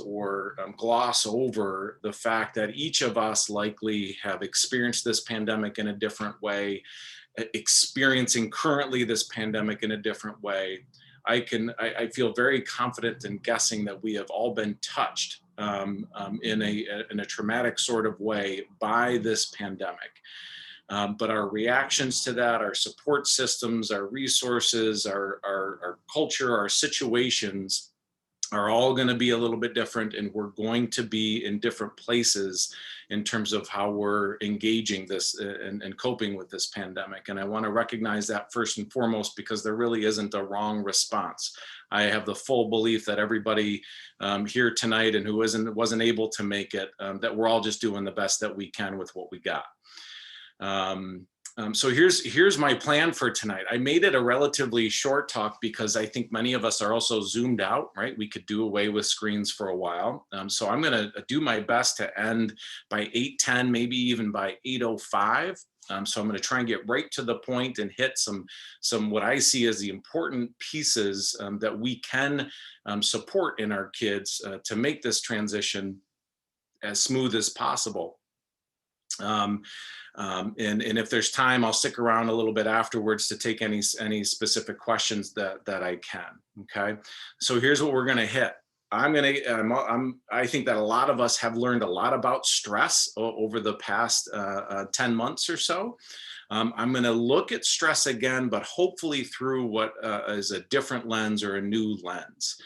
or gloss over the fact that each of us likely have experienced this pandemic in a different way, experiencing currently this pandemic in a different way. I feel very confident in guessing that we have all been touched in a traumatic sort of way by this pandemic. But our reactions to that, our support systems, our resources, our culture, our situations are all going to be a little bit different, and we're going to be in different places in terms of how we're engaging this and coping with this pandemic. And I want to recognize that first and foremost, because there really isn't a wrong response. I have the full belief that everybody here tonight and who wasn't able to make it, that we're all just doing the best that we can with what we got. So here's my plan for tonight. I made it a relatively short talk because I think many of us are also zoomed out, right? We could do away with screens for a while. So I'm gonna do my best to end by 8:10, maybe even by 8:05. So I'm gonna try and get right to the point and hit some what I see as the important pieces that we can support in our kids to make this transition as smooth as possible. And if there's time, I'll stick around a little bit afterwards to take any specific questions that I can. Okay, so here's what we're going to hit. I think that a lot of us have learned a lot about stress over the past 10 months or so. I'm going to look at stress again, but hopefully through what is a different lens or a new lens.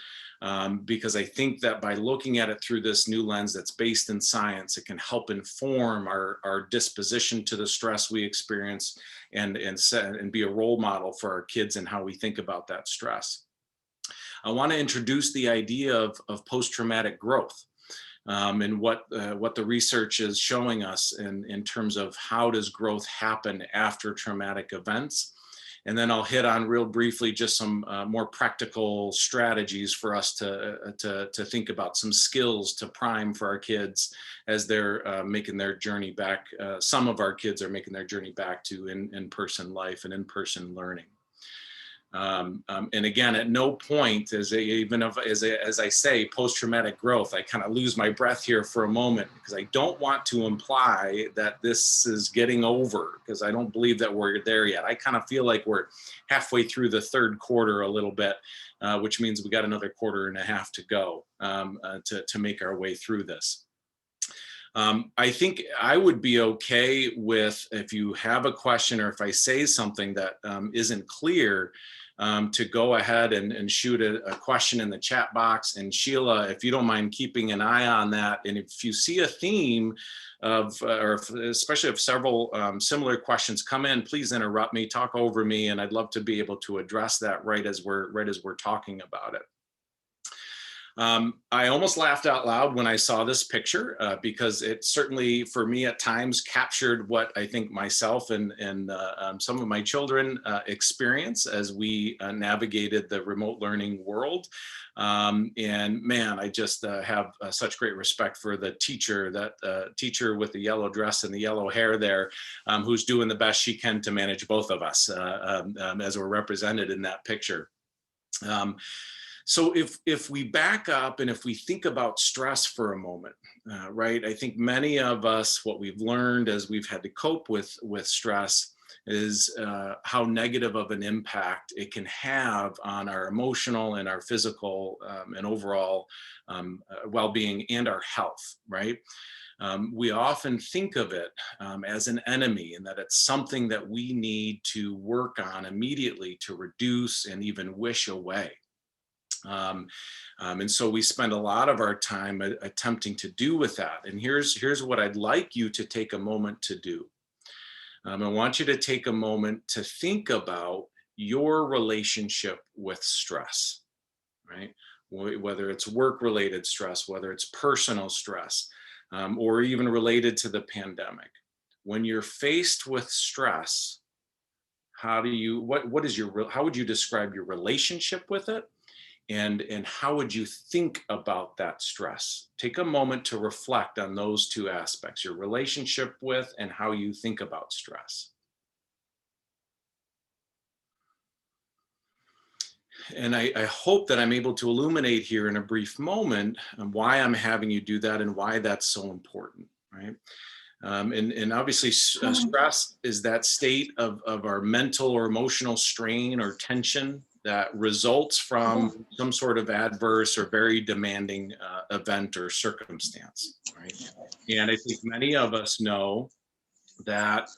Because I think that by looking at it through this new lens that's based in science, it can help inform our disposition to the stress we experience and be a role model for our kids and how we think about that stress. I want to introduce the idea of post-traumatic growth and what the research is showing us in terms of how does growth happen after traumatic events. And then I'll hit on real briefly just some more practical strategies for us to think about, some skills to prime for our kids as they're making their journey back. Some of our kids are making their journey back to in-person life and in-person learning. And again, at no point, as I say, post-traumatic growth, I kind of lose my breath here for a moment, because I don't want to imply that this is getting over, because I don't believe that we're there yet. I kind of feel like we're halfway through the third quarter a little bit, which means we got another quarter and a half to go to make our way through this. I think I would be okay with, if you have a question or if I say something that isn't clear, to go ahead and shoot a question in the chat box. And Sheila, if you don't mind keeping an eye on that, and if you see a theme of, especially if several similar questions come in, please interrupt me, talk over me, and I'd love to be able to address that right as we're talking about it. I almost laughed out loud when I saw this picture because it certainly, for me at times, captured what I think myself and some of my children experience as we navigated the remote learning world. And man, I just have such great respect for the teacher, that teacher with the yellow dress and the yellow hair there, who's doing the best she can to manage both of us as we're represented in that picture. So if we back up and if we think about stress for a moment, right, I think many of us, what we've learned as we've had to cope with stress is how negative of an impact it can have on our emotional and our physical and overall well-being and our health, right? We often think of it as an enemy, and that it's something that we need to work on immediately to reduce and even wish away. And so we spend a lot of our time attempting to do with that. And here's what I'd like you to take a moment to do. I want you to take a moment to think about your relationship with stress, right? Whether it's work-related stress, whether it's personal stress, or even related to the pandemic. When you're faced with stress, how would you describe your relationship with it? And how would you think about that stress? Take a moment to reflect on those two aspects, your relationship with and how you think about stress. And I hope that I'm able to illuminate here in a brief moment why I'm having you do that and why that's so important, right? And obviously stress is that state of our mental or emotional strain or tension that results from some sort of adverse or very demanding event or circumstance, right? And I think many of us know that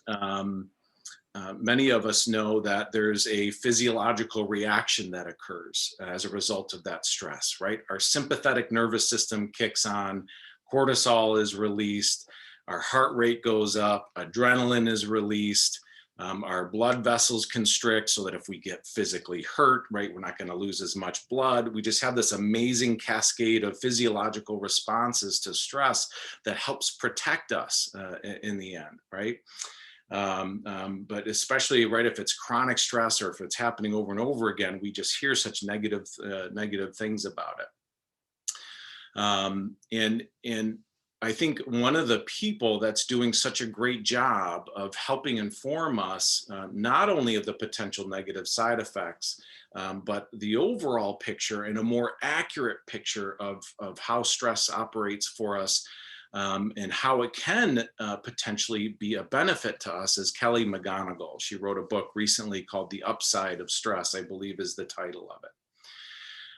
there's a physiological reaction that occurs as a result of that stress, right? Our sympathetic nervous system kicks on, cortisol is released, our heart rate goes up, adrenaline is released, our blood vessels constrict so that if we get physically hurt, right, we're not going to lose as much blood. We just have this amazing cascade of physiological responses to stress that helps protect us in the end, right? But especially right if it's chronic stress or if it's happening over and over again, we just hear such negative things about it. And I think one of the people that's doing such a great job of helping inform us not only of the potential negative side effects, but the overall picture and a more accurate picture of how stress operates for us, and how it can potentially be a benefit to us, is Kelly McGonigal. She wrote a book recently called The Upside of Stress, I believe is the title of it.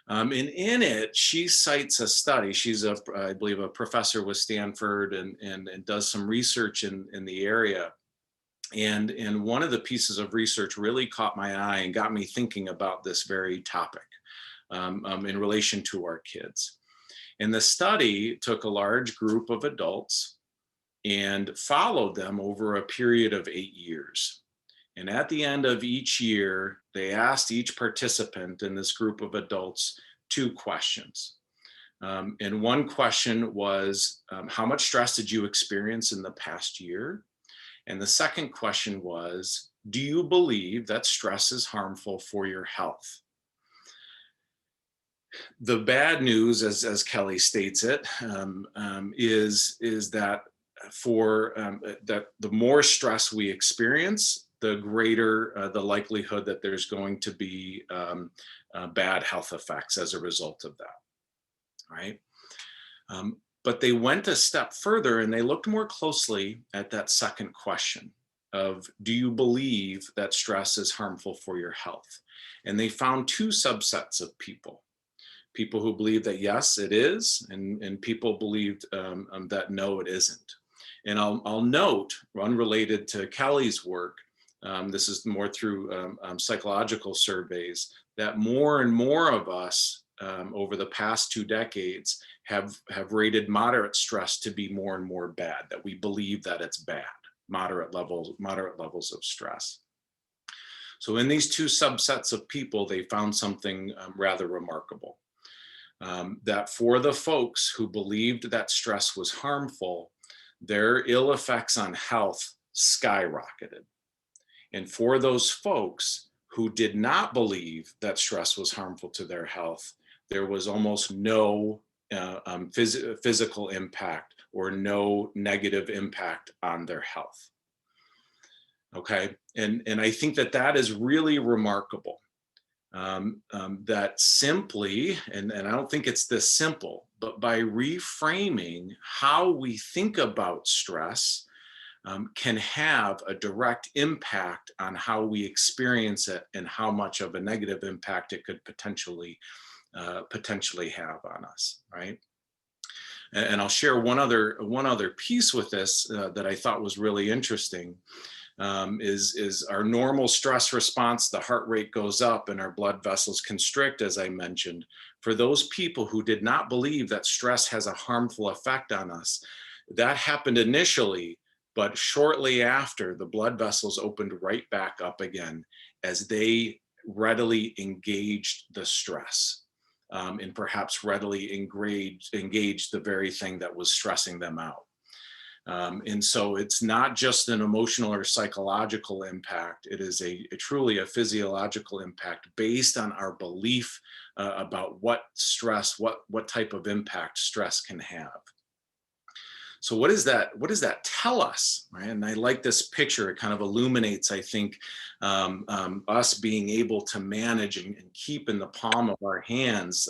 And in it, she cites a study. She's, I believe, a professor with Stanford and does some research in the area. And one of the pieces of research really caught my eye and got me thinking about this very topic in relation to our kids. And the study took a large group of adults and followed them over a period of 8 years. And at the end of each year, they asked each participant in this group of adults 2 questions. And one question was, how much stress did you experience in the past year? And the second question was, do you believe that stress is harmful for your health? The bad news, as Kelly states it, is that that the more stress we experience, the greater the likelihood that there's going to be bad health effects as a result of that, right? But they went a step further and they looked more closely at that second question of, do you believe that stress is harmful for your health? And they found 2 subsets of people. People who believe that yes, it is, and people believed that no, it isn't. And I'll note, unrelated to Kelly's work, this is more through psychological surveys, that more and more of us over the past 2 decades have rated moderate stress to be more and more bad, that we believe that it's bad, moderate levels of stress. So in these 2 subsets of people, they found something rather remarkable. That for the folks who believed that stress was harmful, their ill effects on health skyrocketed. And for those folks who did not believe that stress was harmful to their health, there was almost no physical impact or no negative impact on their health. Okay, and I think that is really remarkable. That simply, and I don't think it's this simple, but by reframing how we think about stress can have a direct impact on how we experience it and how much of a negative impact it could potentially have on us, right? And I'll share one other piece with this that I thought was really interesting. Is our normal stress response, the heart rate goes up and our blood vessels constrict, as I mentioned. For those people who did not believe that stress has a harmful effect on us, that happened initially, but shortly after, the blood vessels opened right back up again as they readily engaged the stress and perhaps readily engaged the very thing that was stressing them out. And so it's not just an emotional or psychological impact. It is truly a physiological impact based on our belief about what type of impact stress can have. So what is that? What does that tell us? Right? And I like this picture. It kind of illuminates, I think, us being able to manage and keep in the palm of our hands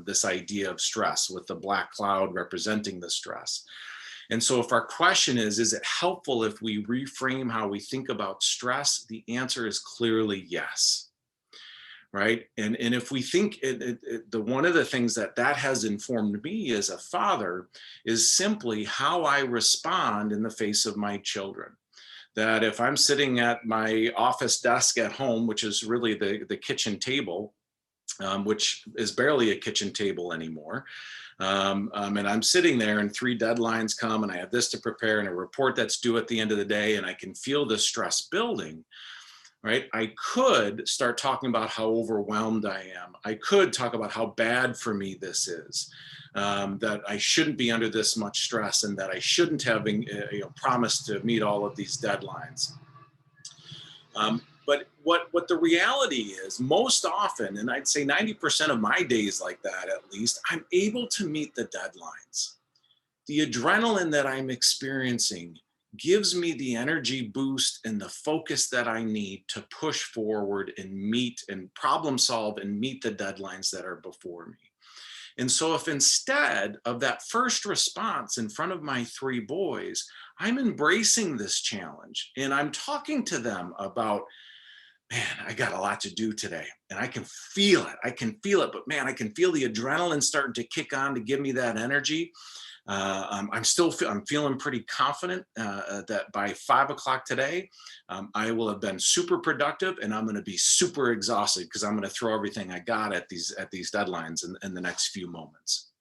this idea of stress, with the black cloud representing the stress. And so if our question is it helpful if we reframe how we think about stress? The answer is clearly yes. Right. And if we think the one of the things that has informed me as a father is simply how I respond in the face of my children. That if I'm sitting at my office desk at home, which is really the kitchen table, which is barely a kitchen table anymore. And I'm sitting there and 3 deadlines come and I have this to prepare and a report that's due at the end of the day, and I can feel the stress building. Right? I could start talking about how overwhelmed I am. I could talk about how bad for me this is, that I shouldn't be under this much stress, and that I shouldn't have promised to meet all of these deadlines. But what the reality is, most often, and I'd say 90% of my days like that at least, I'm able to meet the deadlines. The adrenaline that I'm experiencing gives me the energy boost and the focus that I need to push forward and meet and problem solve and meet the deadlines that are before me. And so if instead of that first response in front of my 3 boys, I'm embracing this challenge and I'm talking to them about, man, I got a lot to do today and I can feel it. I can feel it, but man, I can feel the adrenaline starting to kick on to give me that energy. I'm feeling pretty confident that by 5 o'clock today, I will have been super productive, and I'm going to be super exhausted because I'm going to throw everything I got at these deadlines in the next few moments.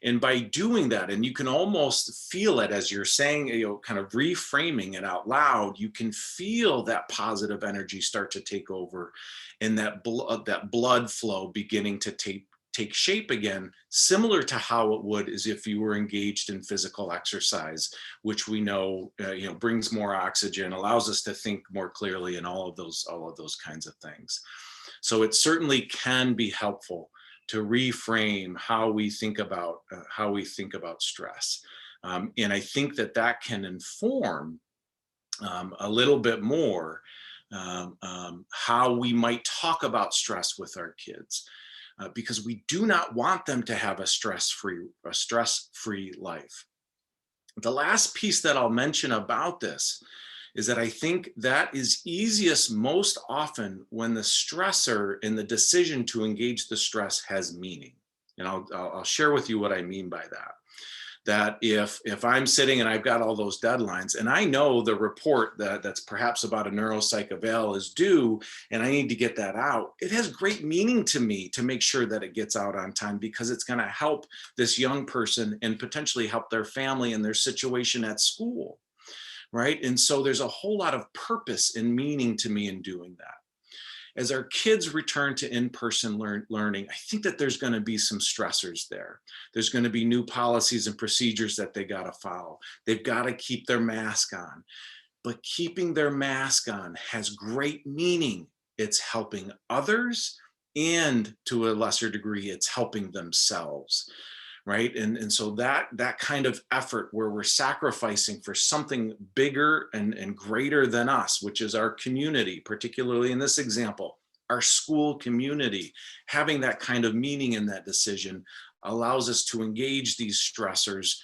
And by doing that, and you can almost feel it as you're saying, kind of reframing it out loud, you can feel that positive energy start to take over, and that blood flow beginning to take shape again, similar to how it would as if you were engaged in physical exercise, which we know, brings more oxygen, allows us to think more clearly, and all of those kinds of things. So it certainly can be helpful to reframe how we think about stress, and I think that can inform a little bit more how we might talk about stress with our kids. Because we do not want them to have a stress-free life. The last piece that I'll mention about this is that I think that is easiest most often when the stressor in the decision to engage the stress has meaning. And I'll share with you what I mean by that. That if I'm sitting and I've got all those deadlines and I know the report that's perhaps about a neuropsych eval is due and I need to get that out, it has great meaning to me to make sure that it gets out on time, because it's going to help this young person and potentially help their family and their situation at school, right? And so there's a whole lot of purpose and meaning to me in doing that. As our kids return to in-person learning, I think that there's going to be some stressors there. There's going to be new policies and procedures that they got to follow. They've got to keep their mask on. But keeping their mask on has great meaning. It's helping others, and to a lesser degree, it's helping themselves. Right. And so that kind of effort where we're sacrificing for something bigger and greater than us, which is our community, particularly in this example, our school community, having that kind of meaning in that decision allows us to engage these stressors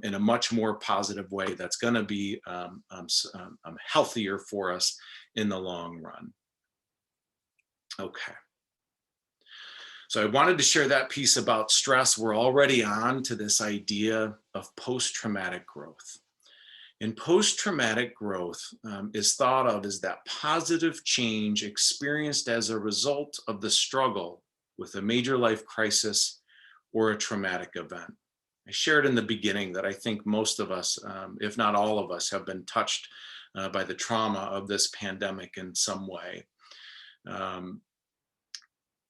in a much more positive way that's going to be healthier for us in the long run. Okay. So I wanted to share that piece about stress. We're already on to this idea of post-traumatic growth. And post-traumatic growth is thought of as that positive change experienced as a result of the struggle with a major life crisis or a traumatic event. I shared in the beginning that I think most of us, if not all of us, have been touched by the trauma of this pandemic in some way.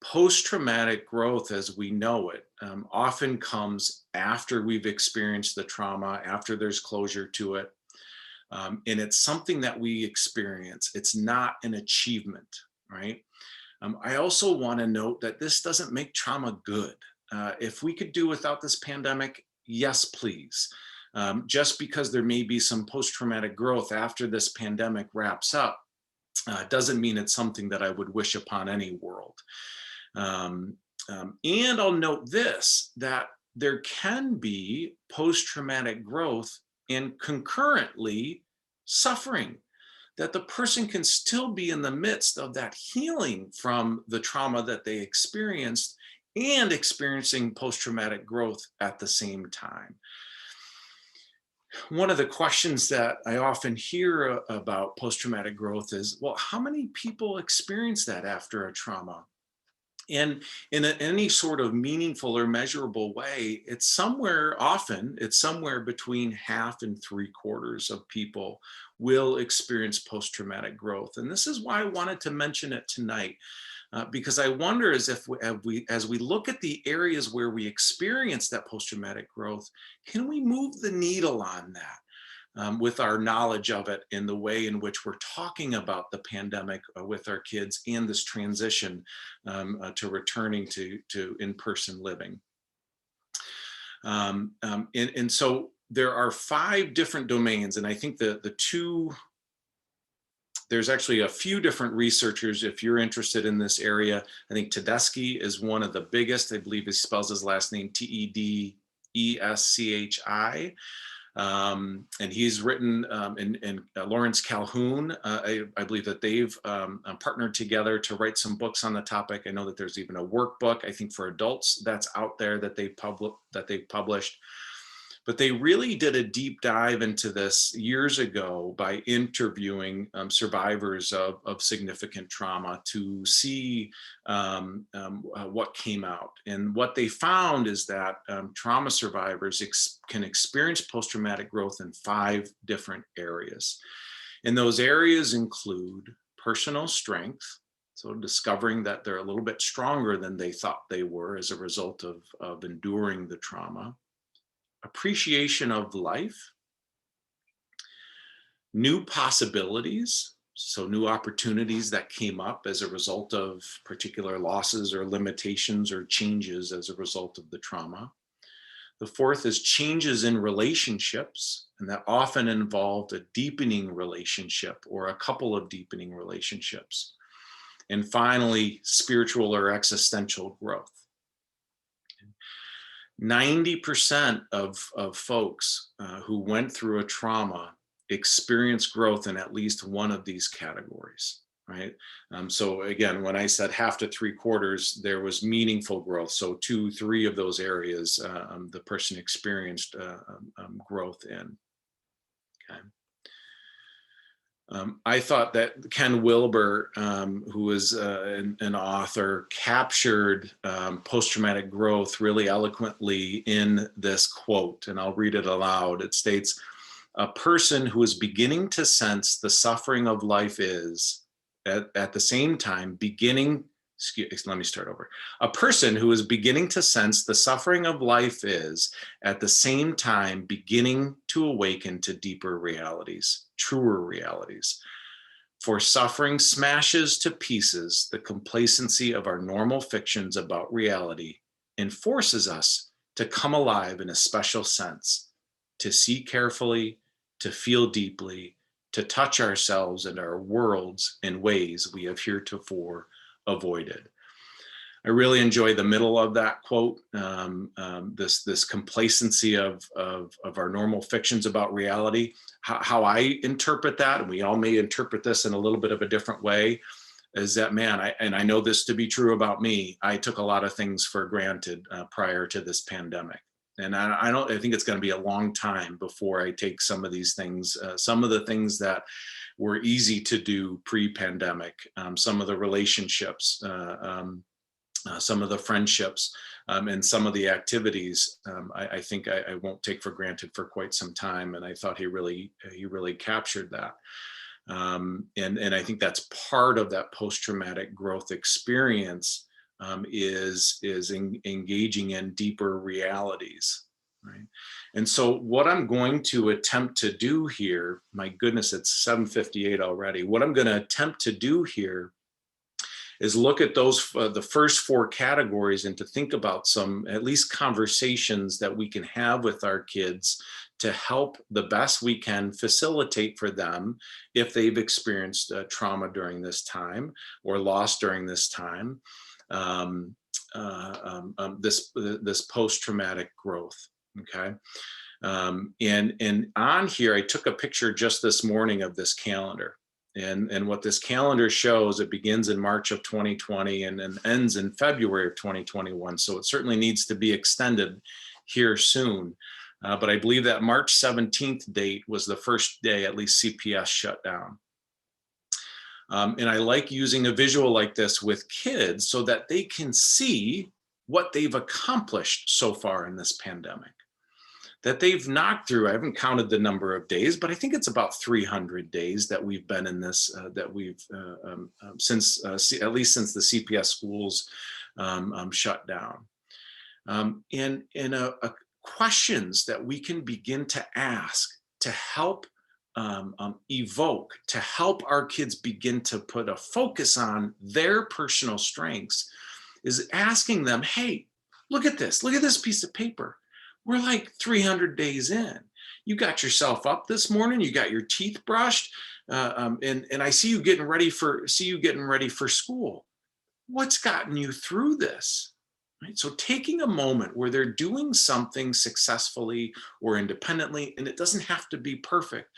Post-traumatic growth, as we know it, often comes after we've experienced the trauma, after there's closure to it. And it's something that we experience. It's not an achievement, right? I also want to note that this doesn't make trauma good. If we could do without this pandemic, Yes, please. Just because there may be some post-traumatic growth after this pandemic wraps up, doesn't mean it's something that I would wish upon any world. Um, and I'll note this, that there can be post-traumatic growth and concurrently suffering, that the person can still be in the midst of that healing from the trauma that they experienced and experiencing post-traumatic growth at the same time. One of the questions that I often hear about post-traumatic growth is, well, how many people experience that after a trauma? And in any sort of meaningful or measurable way, it's somewhere between half and three-quarters of people will experience post-traumatic growth. And this is why I wanted to mention it tonight, because I wonder as we look at the areas where we experience that post-traumatic growth, can we move the needle on that? With our knowledge of it in the way in which we're talking about the pandemic with our kids and this transition to returning to in-person living. And so there are 5 different domains, and I think there's actually a few different researchers if you're interested in this area. I think Tedeschi is one of the biggest. I believe he spells his last name Tedeschi. And he's written, and Lawrence Calhoun, I believe that they've partnered together to write some books on the topic. I know that there's even a workbook, I think, for adults that's out there that they've published. But they really did a deep dive into this years ago by interviewing survivors of significant trauma to see what came out. And what they found is that trauma survivors can experience post-traumatic growth in 5 different areas. And those areas include personal strength, so discovering that they're a little bit stronger than they thought they were as a result of enduring the trauma. Appreciation of life, new possibilities, so new opportunities that came up as a result of particular losses or limitations or changes as a result of the trauma. The 4th is changes in relationships, and that often involved a deepening relationship or a couple of deepening relationships. And finally, spiritual or existential growth. 90% of folks who went through a trauma experience growth in at least one of these categories, right? So again, when I said half to three-quarters, there was meaningful growth. So 2, 3 of those areas, the person experienced growth in. Okay. I thought that Ken Wilber, who is an author, captured post-traumatic growth really eloquently in this quote, and I'll read it aloud. It states, "A person who is beginning to sense the suffering of life is, at the same time, let me start over. A person who is beginning to sense the suffering of life is, at the same time, beginning to awaken to deeper realities, truer realities. For suffering smashes to pieces the complacency of our normal fictions about reality and forces us to come alive in a special sense, to see carefully, to feel deeply, to touch ourselves and our worlds in ways we have heretofore avoided." I really enjoy the middle of that quote, this complacency of our normal fictions about reality. How I interpret that, and we all may interpret this in a little bit of a different way, is that, man, I know this to be true about me, I took a lot of things for granted prior to this pandemic. And I think it's going to be a long time before I take some of these things, some of the things that were easy to do pre-pandemic, some of the relationships, some of the friendships, and some of the activities, I think I won't take for granted for quite some time. And I thought he really captured that. And I think that's part of that post-traumatic growth experience, is engaging in deeper realities, right? And so what I'm going to attempt to do here, my goodness, it's 7:58 already. What I'm going to attempt to do here is look at those, the first 4 categories, and to think about some, at least conversations that we can have with our kids to help the best we can facilitate for them if they've experienced trauma during this time or loss during this time, this post-traumatic growth. Okay. And on here, I took a picture just this morning of this calendar. And what this calendar shows, it begins in March of 2020 and then ends in February of 2021. So it certainly needs to be extended here soon. But I believe that March 17th date was the first day at least CPS shut down. And I like using a visual like this with kids so that they can see what they've accomplished so far in this pandemic, that they've knocked through. I haven't counted the number of days, but I think it's about 300 days that we've been in this, that we've, since, at least since the CPS schools shut down. And questions that we can begin to ask to help evoke, to help our kids begin to put a focus on their personal strengths, is asking them, hey, look at this piece of paper. We're like 300 days in. You got yourself up this morning, you got your teeth brushed, and I see you getting ready for school. What's gotten you through this? Right? So taking a moment where they're doing something successfully or independently, and it doesn't have to be perfect,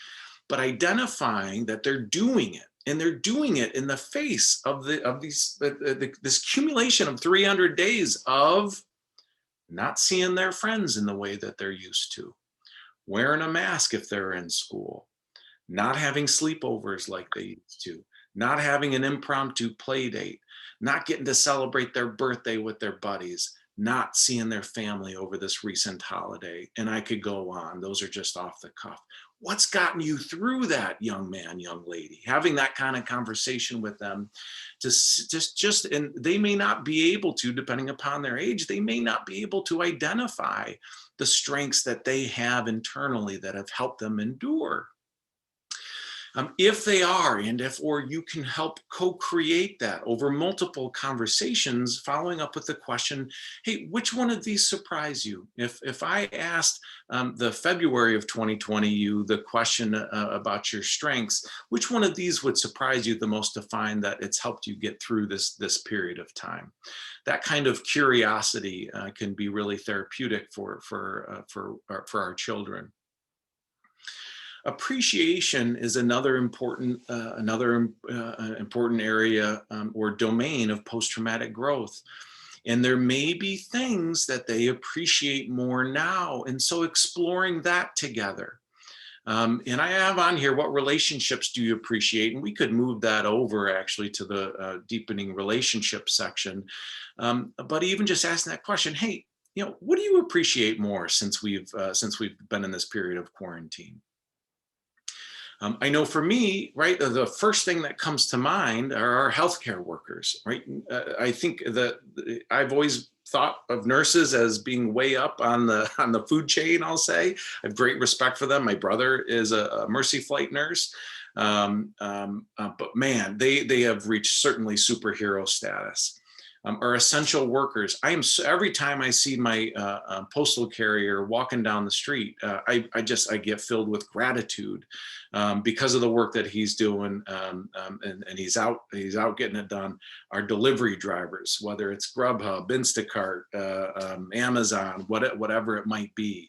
but identifying that they're doing it, and they're doing it in the face of this accumulation of 300 days of not seeing their friends in the way that they're used to, wearing a mask if they're in school, not having sleepovers like they used to, not having an impromptu play date, not getting to celebrate their birthday with their buddies, not seeing their family over this recent holiday. And I could go on. Those are just off the cuff. What's gotten you through that, young man, young lady? Having that kind of conversation with them, and they may not be able to, depending upon their age, they may not be able to identify the strengths that they have internally that have helped them endure. If they are, or you can help co-create that over multiple conversations, following up with the question, hey, which one of these surprise you? If I asked the February of 2020 you the question about your strengths, which one of these would surprise you the most to find that it's helped you get through this period of time? That kind of curiosity can be really therapeutic for our children. Appreciation is another important area or domain of post-traumatic growth. And there may be things that they appreciate more now. And so exploring that together. And I have on here, what relationships do you appreciate? And we could move that over actually to the deepening relationship section. But even just asking that question, hey, what do you appreciate more since we've been in this period of quarantine? I know for me, right, the first thing that comes to mind are our healthcare workers, right? I think that I've always thought of nurses as being way up on the food chain, I'll say. I have great respect for them. My brother is a Mercy Flight nurse. But man, they have reached certainly superhero status. Are essential workers. Every time I see my postal carrier walking down the street, I get filled with gratitude because of the work that he's doing, and he's out getting it done. Our delivery drivers, whether it's Grubhub, Instacart, Amazon, whatever it might be.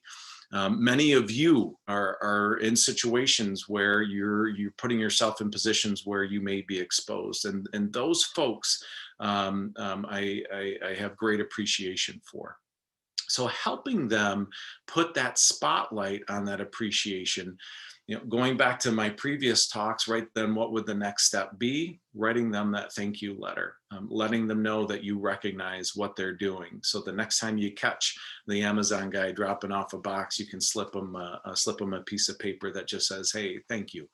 Many of you are in situations where you're putting yourself in positions where you may be exposed, and those folks I have great appreciation for. So helping them put that spotlight on that appreciation, going back to my previous talks, right, then what would the next step be? Writing them that thank you letter, letting them know that you recognize what they're doing. So the next time you catch the Amazon guy dropping off a box, you can slip them a piece of paper that just says, hey, thank you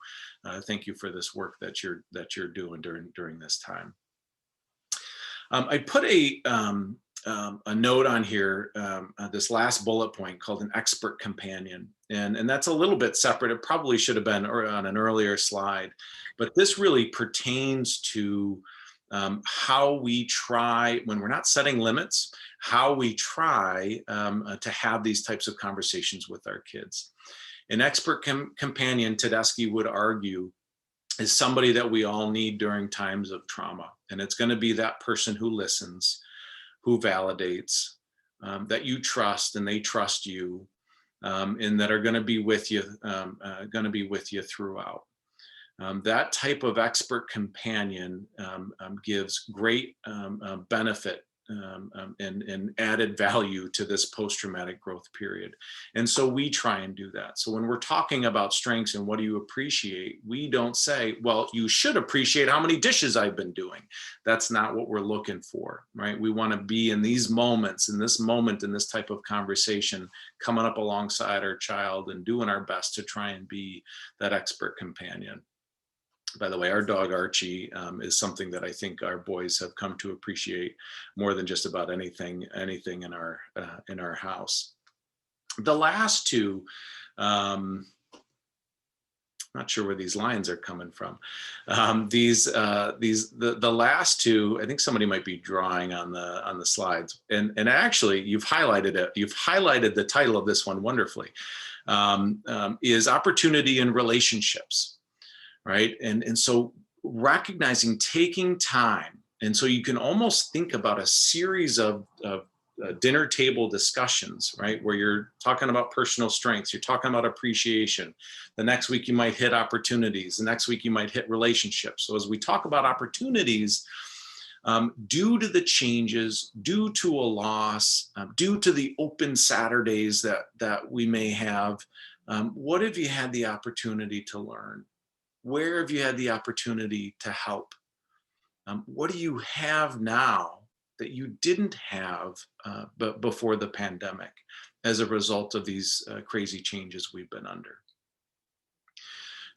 for this work that you're doing during this time. I put a note on here, this last bullet point called an expert companion. And that's a little bit separate. It probably should have been on an earlier slide, but this really pertains to how we try, when we're not setting limits, how we try to have these types of conversations with our kids. An expert companion, Tedeschi would argue, is somebody that we all need during times of trauma. And it's going to be that person who listens, who validates, that you trust and they trust you, and that are going to be with you, throughout. That type of expert companion gives great benefit and added value to this post-traumatic growth period. And so we try and do that. So when we're talking about strengths and what do you appreciate, we don't say, well, you should appreciate how many dishes I've been doing. That's not what we're looking for, right? We want to be in these moments, in this type of conversation, coming up alongside our child and doing our best to try and be that expert companion. By the way, our dog Archie is something that I think our boys have come to appreciate more than just about anything in our house. The last two, not sure where these lines are coming from. The last two, I think somebody might be drawing on the slides, and actually you've highlighted it. You've highlighted the title of this one wonderfully. Is opportunity in relationships. Right. And so recognizing, taking time. And so you can almost think about a series of dinner table discussions, right? Where you're talking about personal strengths, you're talking about appreciation. The next week you might hit opportunities. The next week you might hit relationships. So as we talk about opportunities, due to the changes, due to a loss, due to the open Saturdays that we may have, what have you had the opportunity to learn? Where have you had the opportunity to help? What do you have now that you didn't have before the pandemic as a result of these crazy changes we've been under?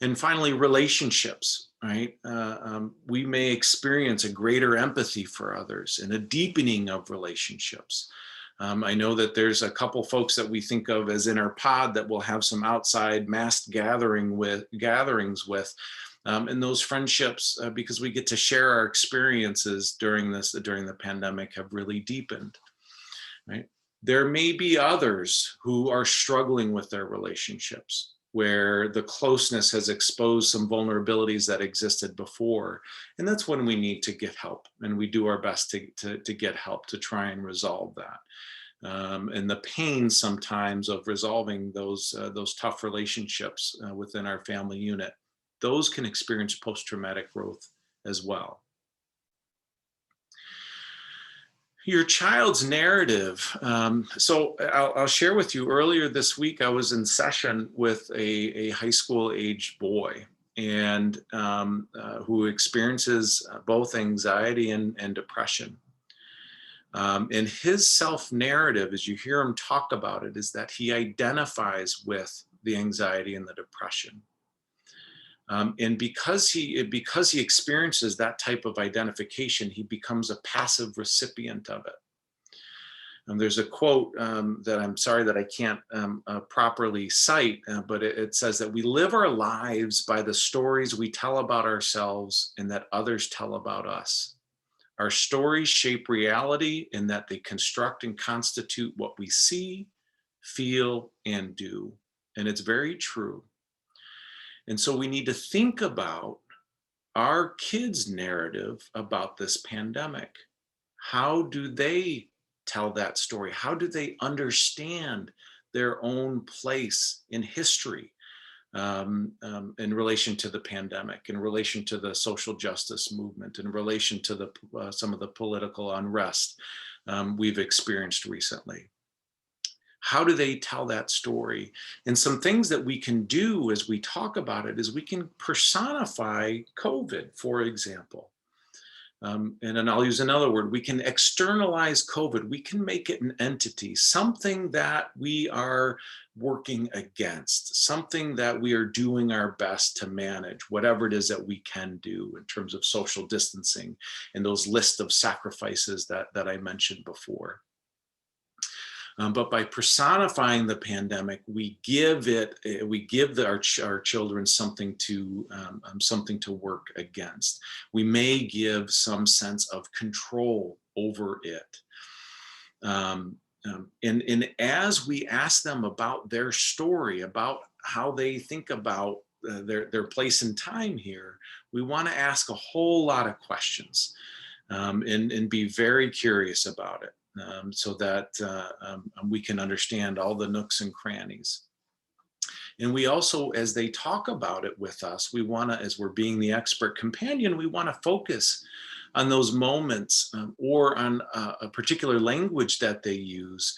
And finally, relationships, right? We may experience a greater empathy for others and a deepening of relationships. I know that there's a couple folks that we think of as in our pod that we'll have some outside mass gatherings with, and those friendships, because we get to share our experiences during the pandemic, have really deepened, right? There may be others who are struggling with their relationships, where the closeness has exposed some vulnerabilities that existed before. And that's when we need to get help. And we do our best to get help to try and resolve that. And the pain sometimes of resolving those tough relationships within our family unit, those can experience post-traumatic growth as well. Your child's narrative. So I'll share with you, earlier this week, I was in session with a high school aged boy, and who experiences both anxiety and depression. And his self-narrative, as you hear him talk about it, is that he identifies with the anxiety and the depression. And because he experiences that type of identification, he becomes a passive recipient of it. And there's a quote that I'm sorry that I can't properly cite, but it says that we live our lives by the stories we tell about ourselves and that others tell about us. Our stories shape reality in that they construct and constitute what we see, feel, and do. And it's very true. And so we need to think about our kids' narrative about this pandemic. How do they tell that story? How do they understand their own place in history in relation to the pandemic, in relation to the social justice movement, in relation to some of the political unrest we've experienced recently? How do they tell that story? And some things that we can do as we talk about it is we can personify COVID, for example. And then I'll use another word. We can externalize COVID. We can make it an entity, something that we are working against, something that we are doing our best to manage, whatever it is that we can do in terms of social distancing and those lists of sacrifices that I mentioned before. But by personifying the pandemic, we give our children something to work against. We may give some sense of control over it. And as we ask them about their story, about how they think about their place in time here, we want to ask a whole lot of questions, and be very curious about it, so that we can understand all the nooks and crannies. And we also, as they talk about it with us, we want to, as we're being the expert companion, we want to focus on those moments, or on a particular language that they use,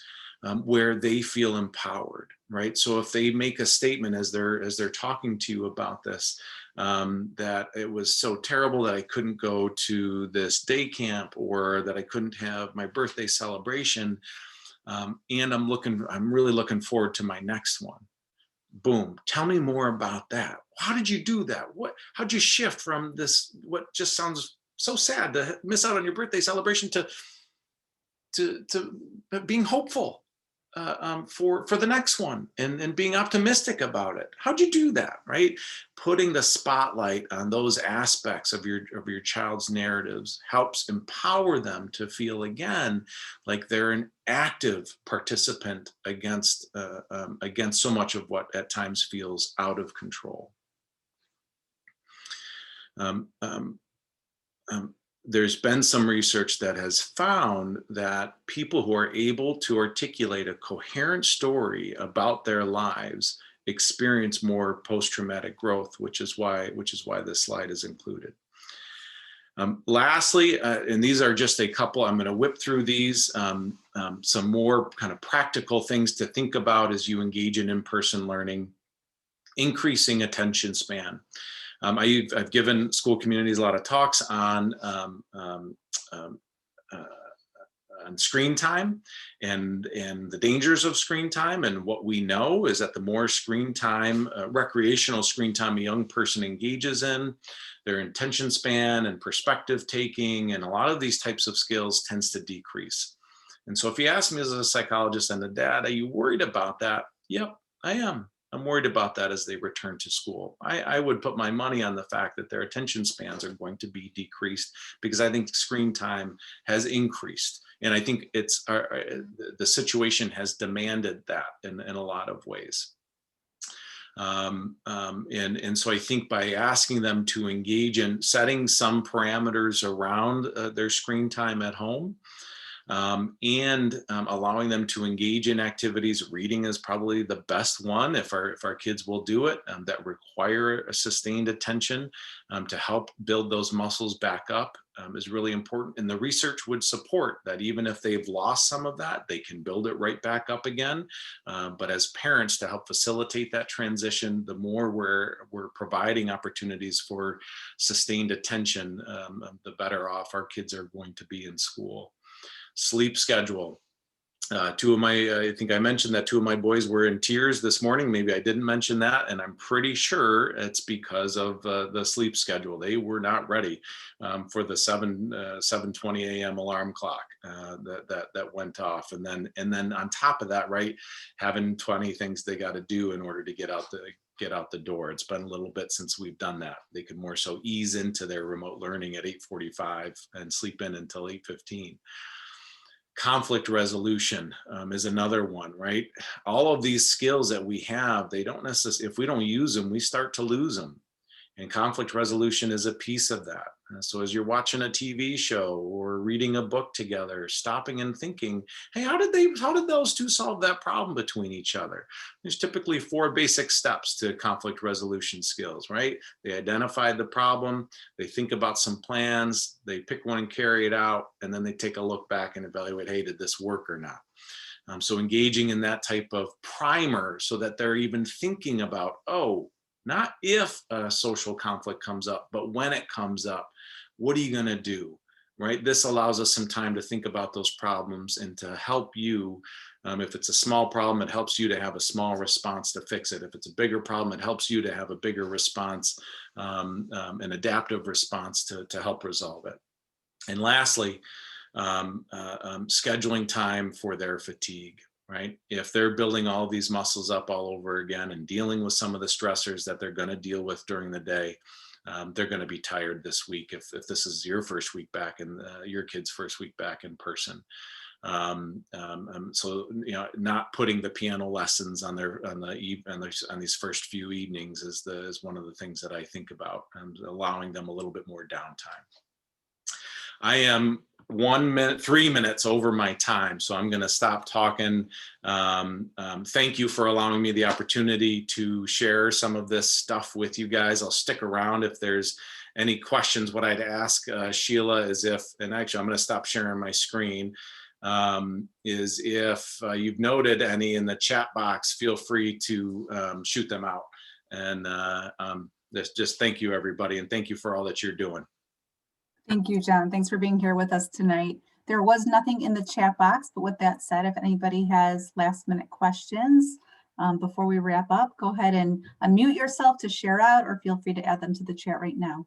where they feel empowered, right? So if they make a statement as they're talking to you about this, that it was so terrible that I couldn't go to this day camp, or that I couldn't have my birthday celebration, and I'm really looking forward to my next one. Boom. Tell me more about that. How did you do that? How'd you shift from this, what just sounds so sad to miss out on your birthday celebration, to being hopeful, for the next one, and being optimistic about it? How'd you do that, right? Putting the spotlight on those aspects of your child's narratives helps empower them to feel again like they're an active participant against so much of what at times feels out of control. Um, um, there's been some research that has found that people who are able to articulate a coherent story about their lives experience more post-traumatic growth, which is why this slide is included. Lastly, and these are just a couple, I'm going to whip through these, some more kind of practical things to think about as you engage in in-person learning. Increasing attention span. I've given school communities a lot of talks on screen time, and the dangers of screen time. And what we know is that the more screen time, recreational screen time a young person engages in, their attention span and perspective taking and a lot of these types of skills tends to decrease. And so if you ask me as a psychologist and a dad, are you worried about that? Yep, I am. I'm worried about that as they return to school. I would put my money on the fact that their attention spans are going to be decreased, because I think screen time has increased. And I think the situation has demanded that in a lot of ways. And so I think by asking them to engage in setting some parameters around their screen time at home, and allowing them to engage in activities. Reading is probably the best one if our kids will do it, that require a sustained attention, to help build those muscles back up, is really important. And the research would support that even if they've lost some of that, they can build it right back up again. But as parents, to help facilitate that transition, the more we're providing opportunities for sustained attention, the better off our kids are going to be in school. Sleep schedule. I think I mentioned that 2 of my boys were in tears this morning. Maybe I didn't mention that, and I'm pretty sure it's because of the sleep schedule. They were not ready for the 7:20 a.m. alarm clock that went off, and then on top of that, right, having 20 things they got to do in order to get out the door. It's been a little bit since we've done that. They could more so ease into their remote learning at 8:45 and sleep in until 8:15. Conflict resolution is another one, right? All of these skills that we have, they don't necessarily, if we don't use them, we start to lose them. And conflict resolution is a piece of that. So as you're watching a TV show or reading a book together, stopping and thinking, hey, how did those two solve that problem between each other? There's typically 4 basic steps to conflict resolution skills, right? They identify the problem, they think about some plans, they pick one and carry it out, and then they take a look back and evaluate, hey, did this work or not? So engaging in that type of primer so that they're even thinking about, oh, not if a social conflict comes up, but when it comes up, what are you going to do, right? This allows us some time to think about those problems and to help you. If it's a small problem, it helps you to have a small response to fix it. If it's a bigger problem, it helps you to have a bigger response, an adaptive response to help resolve it. And lastly, scheduling time for their fatigue. right? If they're building all these muscles up all over again and dealing with some of the stressors that they're going to deal with during the day, they're going to be tired this week if this is your first week back and your kid's first week back in person. So not putting the piano lessons on these first few evenings is one of the things that I think about, and allowing them a little bit more downtime. I am 3 minutes over my time, so I'm going to stop talking. Thank you for allowing me the opportunity to share some of this stuff with you guys. I'll stick around if there's any questions. What I'd ask Sheila is and actually I'm going to stop sharing my screen, is if you've noted any in the chat box, feel free to shoot them out. And just thank you, everybody, and thank you for all that you're doing. Thank you, John. Thanks for being here with us tonight. There was nothing in the chat box, but with that said, if anybody has last minute questions before we wrap up, go ahead and unmute yourself to share out, or feel free to add them to the chat right now.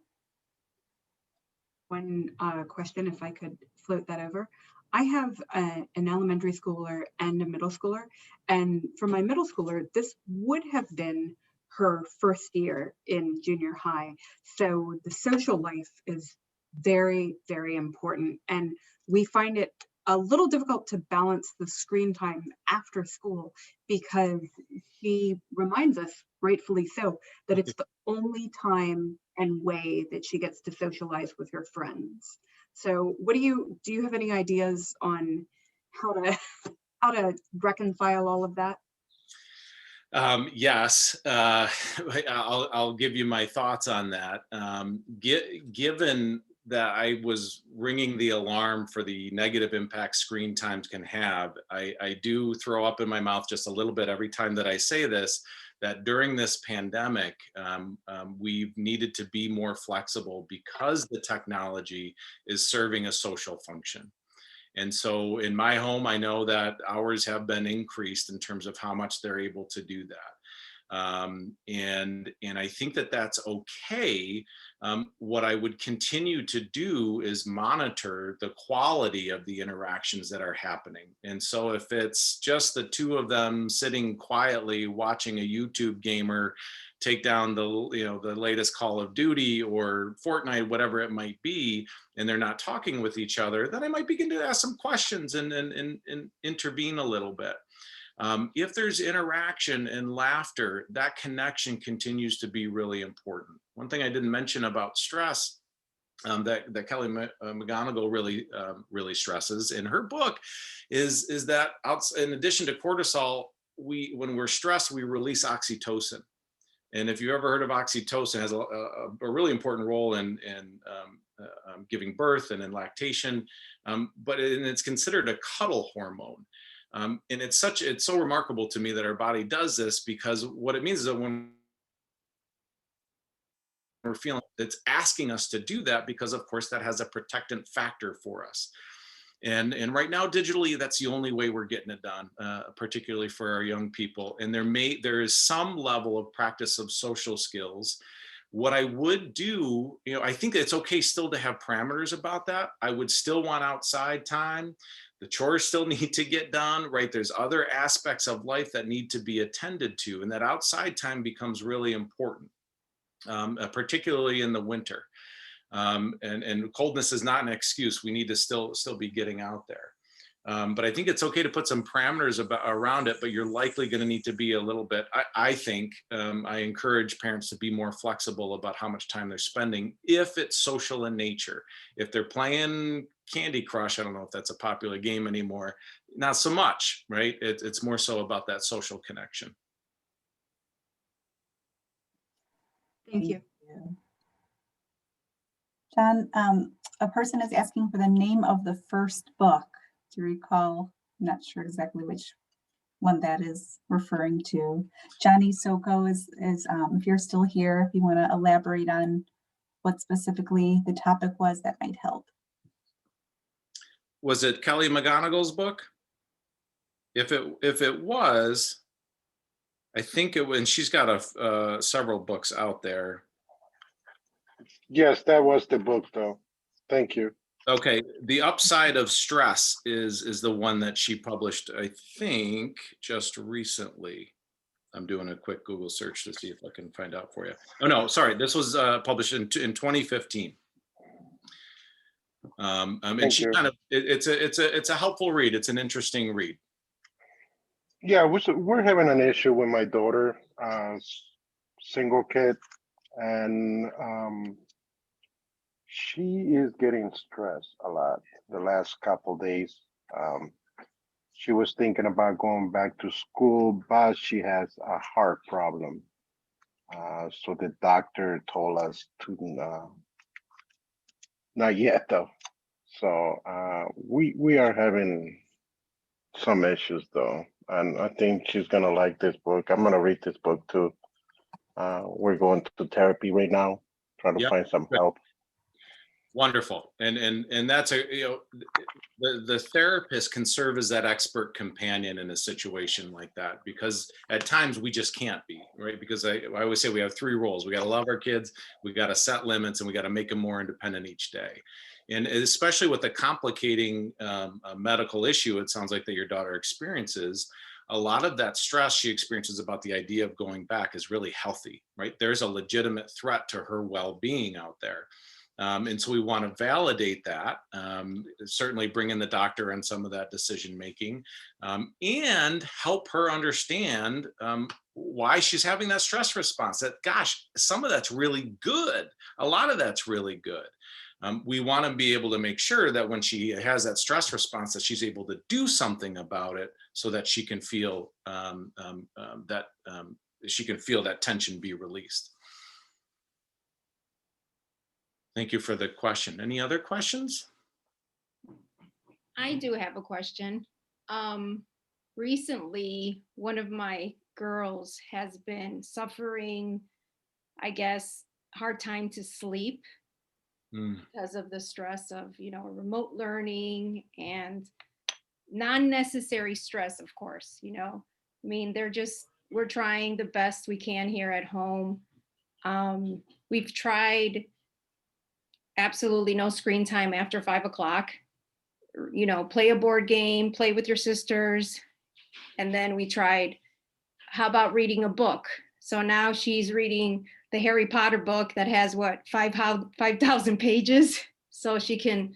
One question, if I could float that over. I have an elementary schooler and a middle schooler, and for my middle schooler, this would have been her first year in junior high. So the social life is very, very important, and we find it a little difficult to balance the screen time after school, because she reminds us, rightfully so, that it's the only time and way that she gets to socialize with her friends. So what do you have any ideas on how to reconcile all of that? Yes, I'll give you my thoughts on that. Given that I was ringing the alarm for the negative impact screen times can have, I do throw up in my mouth just a little bit every time that I say this, that during this pandemic, we've needed to be more flexible because the technology is serving a social function. And so in my home, I know that hours have been increased in terms of how much they're able to do that. And I think that that's okay. What I would continue to do is monitor the quality of the interactions that are happening. And so if it's just the two of them sitting quietly watching a YouTube gamer take down the latest Call of Duty or Fortnite, whatever it might be, and they're not talking with each other, then I might begin to ask some questions and intervene a little bit. If there's interaction and laughter, that connection continues to be really important. One thing I didn't mention about stress that Kelly McGonigal really stresses in her book is that in addition to cortisol, when we're stressed, we release oxytocin. And if you ever heard of oxytocin, it has a really important role in giving birth and in lactation, but it's considered a cuddle hormone. And it's so remarkable to me that our body does this, because what it means is that when we're feeling, it's asking us to do that, because of course that has a protectant factor for us. And right now, digitally, that's the only way we're getting it done, particularly for our young people. And there is some level of practice of social skills. What I would do, I think it's okay still to have parameters about that. I would still want outside time. The chores still need to get done, right? There's other aspects of life that need to be attended to, and that outside time becomes really important, particularly in the winter. And coldness is not an excuse. We need to still be getting out there. But I think it's okay to put some parameters around it, but you're likely going to need to be a little bit, I think, I encourage parents to be more flexible about how much time they're spending if it's social in nature. If they're playing Candy Crush, I don't know if that's a popular game anymore, not so much, right? It's more so about that social connection. Thank you. John, a person is asking for the name of the first book. Do you recall? I'm not sure exactly which one that is referring to. Johnny Soko is if you're still here, if you want to elaborate on what specifically the topic was, that might help. Was it Kelly McGonigal's book? If it was, I think it was, and she's got several books out there. Yes, that was the book, though. Thank you. Okay, the upside of stress is the one that she published, I think, just recently. I'm doing a quick Google search to see if I can find out for you. Oh no, sorry, this was published in 2015. And Thank she you. kind of it's a helpful read. It's an interesting read. Yeah, we're having an issue with my daughter, single kid, and she is getting stressed a lot the last couple days. Um, she was thinking about going back to school, but she has a heart problem. So the doctor told us to not yet though. So we are having some issues though, and I think she's gonna like this book. I'm gonna read this book too. We're going to therapy right now, trying to Yep. find some Good. help. Wonderful. And that's the therapist can serve as that expert companion in a situation like that, because at times we just can't be, right? Because I always say we have three roles. We got to love our kids, we got to set limits, and we got to make them more independent each day. And especially with the complicating medical issue, it sounds like that your daughter experiences, a lot of that stress she experiences about the idea of going back is really healthy, right? There's a legitimate threat to her well-being out there. And so we want to validate that, certainly bring in the doctor and some of that decision making, and help her understand why she's having that stress response. That, gosh, some of that's really good. A lot of that's really good. We want to be able to make sure that when she has that stress response, that she's able to do something about it so that she can feel that tension be released. Thank you for the question. Any other questions? I do have a question. Recently, one of my girls has been suffering, I guess, hard time to sleep because of the stress of, remote learning and non-necessary stress, of course, I mean, we're trying the best we can here at home. We've tried absolutely no screen time after 5 o'clock. Play a board game, play with your sisters. And then we tried, how about reading a book? So now she's reading the Harry Potter book that has 5,000 pages. So she can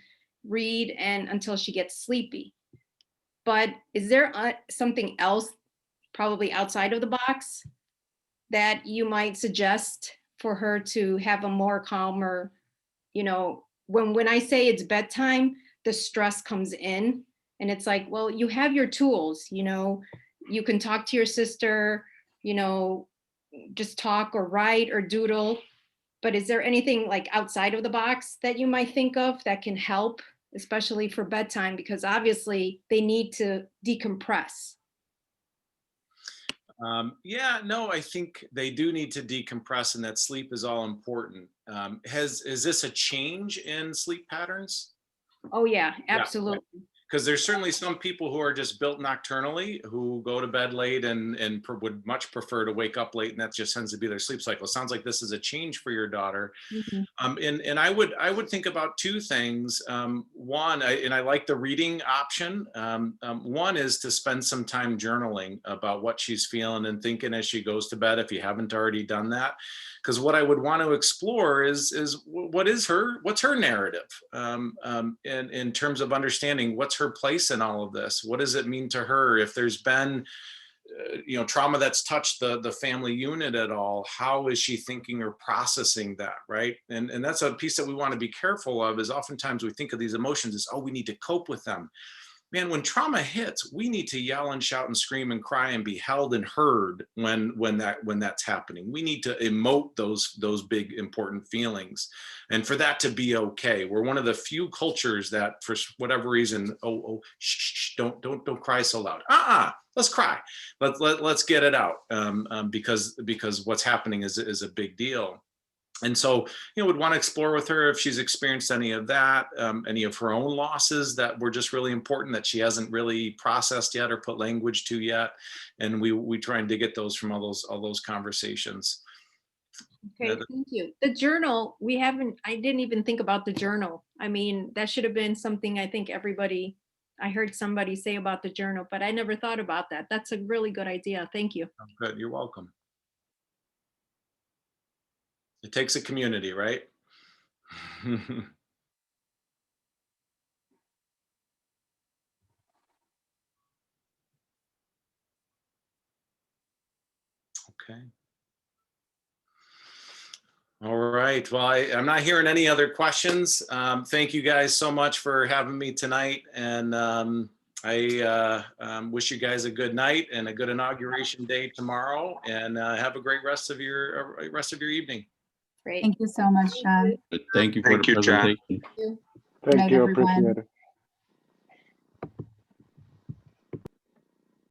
read until she gets sleepy. But is there something else, probably outside of the box, that you might suggest for her to have a more calmer, when I say it's bedtime, the stress comes in and it's like, well, you have your tools, you can talk to your sister, just talk or write or doodle. But is there anything like outside of the box that you might think of that can help, especially for bedtime? Because obviously they need to decompress. Yeah, no, I think they do need to decompress, and that sleep is all important. Is this a change in sleep patterns? Oh yeah, absolutely. Because there's certainly some people who are just built nocturnally, who go to bed late and would much prefer to wake up late, and that just tends to be their sleep cycle. It sounds like this is a change for your daughter. And I would think about two things. One, I like the reading option. One is to spend some time journaling about what she's feeling and thinking as she goes to bed, if you haven't already done that. Because what I would want to explore is what's her narrative, in terms of understanding what's her place in all of this. What does it mean to her? If there's been trauma that's touched the family unit at all, how is she thinking or processing that, right? And that's a piece that we want to be careful of, is oftentimes we think of these emotions as, oh, we need to cope with them. Man, when trauma hits, we need to yell and shout and scream and cry and be held and heard when that's happening. We need to emote those big important feelings, and for that to be okay. We're one of the few cultures that, for whatever reason, shh, don't cry so loud. Let's cry. Let's get it out, because what's happening is a big deal. And so, would want to explore with her if she's experienced any of that, any of her own losses that were just really important that she hasn't really processed yet or put language to yet. And we try and dig at those from all those conversations. Okay, thank you. The journal, I didn't even think about the journal. I mean, that should have been something I think I heard somebody say about the journal, but I never thought about that. That's a really good idea. Thank you. Oh, good, you're welcome. It takes a community, right? Okay. All right. Well, I'm not hearing any other questions. Thank you guys so much for having me tonight. And I wish you guys a good night and a good inauguration day tomorrow. And have a great rest of your evening. Great. Thank you so much, John. Thank you for Thank the you, John. presentation. Good Thank night, you, everyone. appreciate it.